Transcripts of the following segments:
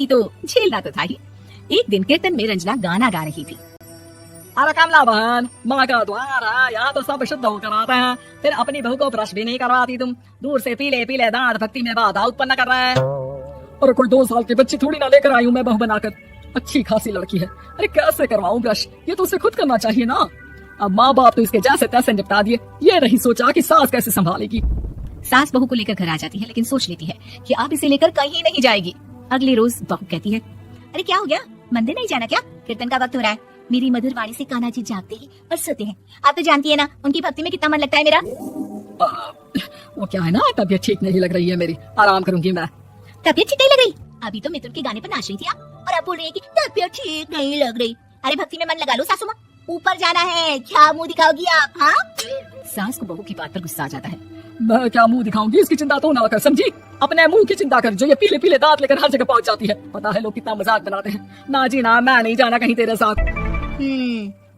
थी तो झेलना तो था ही। एक दिन कीर्तन में रंजना गाना गा रही थी। अरे कमला बहन, माँ का द्वार है, यहाँ तो सब शुद्ध होकर आते हैं, फिर अपनी बहू को ब्रश भी नहीं करवाती तुम। दूर से पीले पीले दांत भक्ति में बाधा उत्पन्न कर रहे हैं। अरे कोई 2 साल की बच्ची थोड़ी ना लेकर आई हूँ मैं बहू बनाकर। अच्छी खासी लड़की है, अरे कैसे करवाऊं ब्रश, ये तो उसे खुद करना चाहिए ना। अब माँ बाप तो इसके जैसे तैसे निपटा दिए, ये नहीं सोचा कि सास कैसे संभालेगी। सास बहू को लेकर घर आ जाती है, लेकिन सोच लेती है कि आप इसे लेकर कहीं नहीं जाएगी। अगले रोज बहू कहती है, अरे क्या हो गया, मंदिर नहीं जाना क्या? कीर्तन का वक्त हो रहा है। मेरी मधुर वाणी से कान्हा जी जागते हैं और सोते हैं। आप तो जानती है ना उनकी भक्ति में कितना मन लगता है मेरा। वो क्या है ना, तबीयत ठीक नहीं लग रही है मेरी, आराम करूंगी मैं। तबीयत ठीक नहीं लग रही? अभी तो मिथुन के गाने पर नाच रही थी आप, और आप बोल रही है कि तबीयत ठीक नहीं लग रही। अरे भक्ति में मन लगा लो सासू माँ, ऊपर जाना है, क्या मुंह दिखाओगी आप? हाँ, सास को बहू की बात पर गुस्सा आ जाता है। मैं क्या मुंह दिखाऊंगी, इसकी चिंता तो ना कर, समझी? अपने मुंह की चिंता कर, जो ये पीले पीले दांत लेकर हर जगह पहुंच जाती है। पता है लोग कितना मजाक बनाते हैं। ना जी ना, मैं नहीं जाना कहीं तेरे साथ।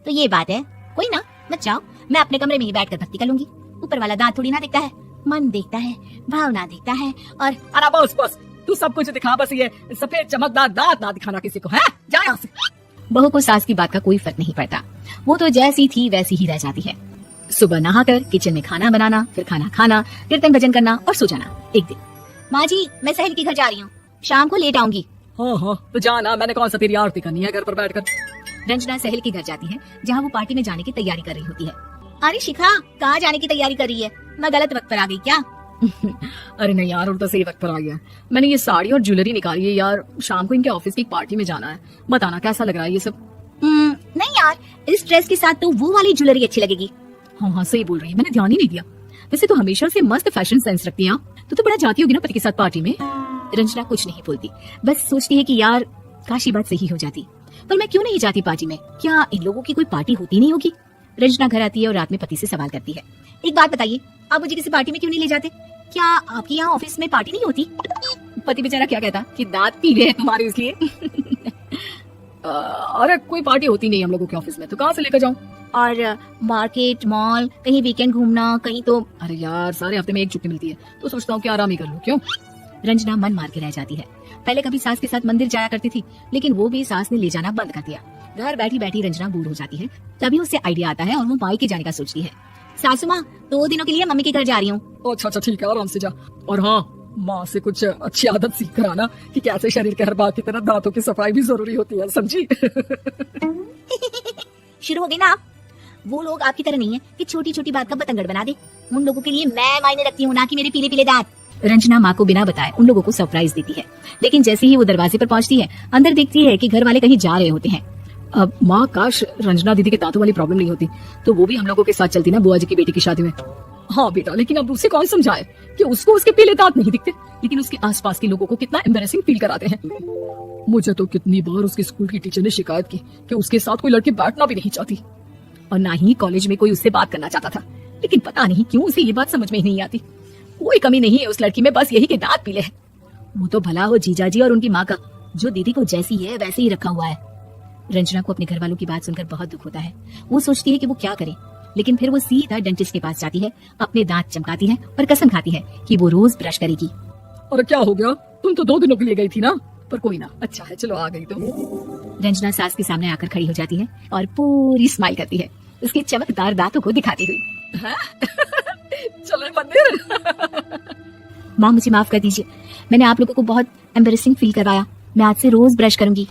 तो ये बात है, कोई ना, मत जाओ, मैं अपने कमरे में ही बैठकर भक्ति कर लूंगी। ऊपर वाला दांत थोड़ी ना देखता है, मन देखता है, भावना देखता है। और अरे बस बस, तू सब कुछ दिखा, बस ये सफेद चमकदार दांत ना दिखाना किसी को, है? जा यहाँ से। बहू को सास की बात का कोई फर्क नहीं पड़ता, वो तो जैसी थी वैसी ही रह जाती है। सुबह नहाकर किचन में खाना बनाना, फिर खाना खाना, कीर्तन भजन करना और सो जाना। एक दिन, माँ जी मैं सहेली के घर जा रही हूँ, शाम को लेट आऊंगी। हाँ हाँ तो जाना, मैंने कौन सा तेरी आरती करनी है घर पर बैठकर। रंजना सहेली के घर जाती है, जहाँ वो पार्टी में जाने की तैयारी कर रही होती है। अरे शिखा, कहाँ जाने की तैयारी कर रही है? मैं गलत वक्त पर आ गई क्या? अरे नहीं यार, उल्टा सही वक्त पर आ गया। मैंने ये साड़ी और ज्वेलरी निकाली है यार, शाम को इनके ऑफिस की एक पार्टी में जाना है। बताना कैसा लग रहा है ये सब? नहीं यार, इस ड्रेस के साथ तो वो वाली ज्वेलरी अच्छी लगेगी। हाँ हाँ सही बोल रही है, मैंने ध्यान ही नहीं दिया। वैसे तो हमेशा से मस्त फैशन सेंस रखती है। तो बड़ा जाती होगी ना पति के साथ पार्टी में। रंजना कुछ नहीं बोलती, बस सोचती है कि यार काश ये बात सही हो जाती, पर मैं क्यों नहीं जाती पार्टी में? क्या इन लोगों की कोई पार्टी होती नहीं होगी? रंजना घर आती है और रात में पति से सवाल करती है, एक बात बताइए, आप मुझे किसी पार्टी में क्यों नहीं ले जाते? क्या आपके यहाँ ऑफिस में पार्टी नहीं होती? पति बेचारा क्या कहता कि दांत पीले हैं तुम्हारे इसलिए। अरे कोई पार्टी होती नहीं हम लोगों के ऑफिस में, तो कहाँ से लेकर जाऊँ? और मार्केट, मॉल, कहीं वीकेंड घूमना, कहीं तो। अरे यार सारे हफ्ते में एक छुट्टी मिलती है, तो सोचता हूँ कि आराम ही कर लूँ। क्यों? रंजना मन मार के रह जाती है। पहले कभी सास के साथ मंदिर जाया करती थी, लेकिन वो भी सास ने ले जाना बंद कर दिया। घर बैठी बैठी रंजना बोर हो जाती है। तभी उसे आइडिया आता है और वो माई के जाने का सोचती है। सासू माँ, 2 दिनों के लिए मम्मी के घर जा रही हूँ। अच्छा ठीक है, आराम से जा। और हाँ, माँ से कुछ अच्छी आदत सीख कर आना कि कैसे शरीर के हर भाग की तरह दांतों की सफाई भी जरूरी होती है, समझी? शुरू हो गई ना आप? वो लोग आपकी तरह नहीं है कि छोटी छोटी बात का बतंगड़ बना दे। उन लोगों के लिए मैं मायने रखती हूँ, ना कि मेरे पीले पीले दांत। रंजना माँ को बिना बताए उन लोगों को सरप्राइज देती है, लेकिन जैसे ही वो दरवाजे पर पहुंचती है, अंदर देखती है कि घर वाले कहीं जा रहे होते हैं। अब माँ, काश रंजना दीदी के दांतों वाली प्रॉब्लम नहीं होती, तो वो भी हम लोगों के साथ चलती ना बुआ जी की बेटी की शादी में। हाँ बेटा, लेकिन अब उसे कौन समझाए कि उसको उसके पीले दांत नहीं दिखते, लेकिन उसके आसपास के लोगों को कितना एम्बैरेसिंग फील कराते हैं। मुझे तो कितनी बार उसके स्कूल की टीचर ने शिकायत की कि उसके साथ कोई लड़की बैठना भी नहीं चाहती, और ना ही कॉलेज में कोई उससे बात करना चाहता था। लेकिन पता नहीं क्यों उसे ये बात समझ में ही नहीं आती। कोई कमी नहीं है उस लड़की में, बस यही कि दांत पीले हैं। वो तो भला हो जीजा जी और उनकी माँ का, जो दीदी को जैसी है वैसे ही रखा हुआ है। रंजना को अपने घर वालों की बात सुनकर बहुत दुख होता है। वो सोचती है कि वो क्या करे, लेकिन फिर वो सीधा डेंटिस्ट के पास जाती है, अपने दांत चमकाती है और कसम खाती है कि वो रोज ब्रश करेगी। और क्या हो गया, तुम तो 2 दिनों के लिए गई थी ना, पर कोई ना, अच्छा है, चलो आ गई तो। रंजना सास के सामने आकर खड़ी हो जाती है और पूरी स्माइल करती है, उसके चमकदार दांतों को दिखाती हुई। चलो मंदिर। माँ मुझे माफ कर दीजिए, मैंने आप लोगों को बहुत एम्बैरेसिंग फील करवाया। मैं आज से रोज ब्रश करूंगी।